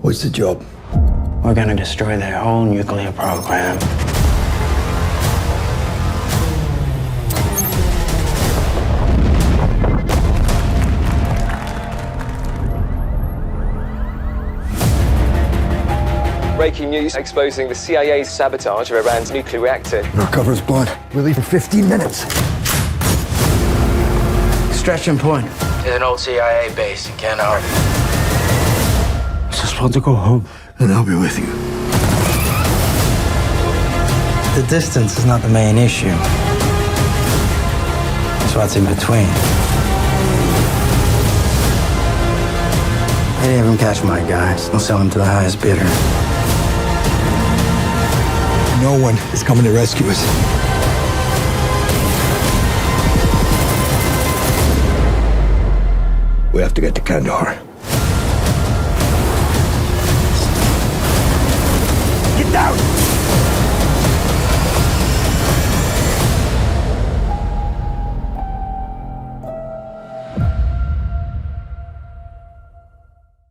What's the job? We're gonna destroy their whole nuclear program. Breaking news exposing the CIA's sabotage of Iran's nuclear reactor. Our cover's blown. We leave in 15 minutes. Extraction point is an old CIA base in Kandahar. So supposed to go home. And I'll be with you. The distance is not the main issue. It's what's in between. Any of them catch my guys, I'll sell them to the highest bidder. No one is coming to rescue us. We have to get to Kandahar.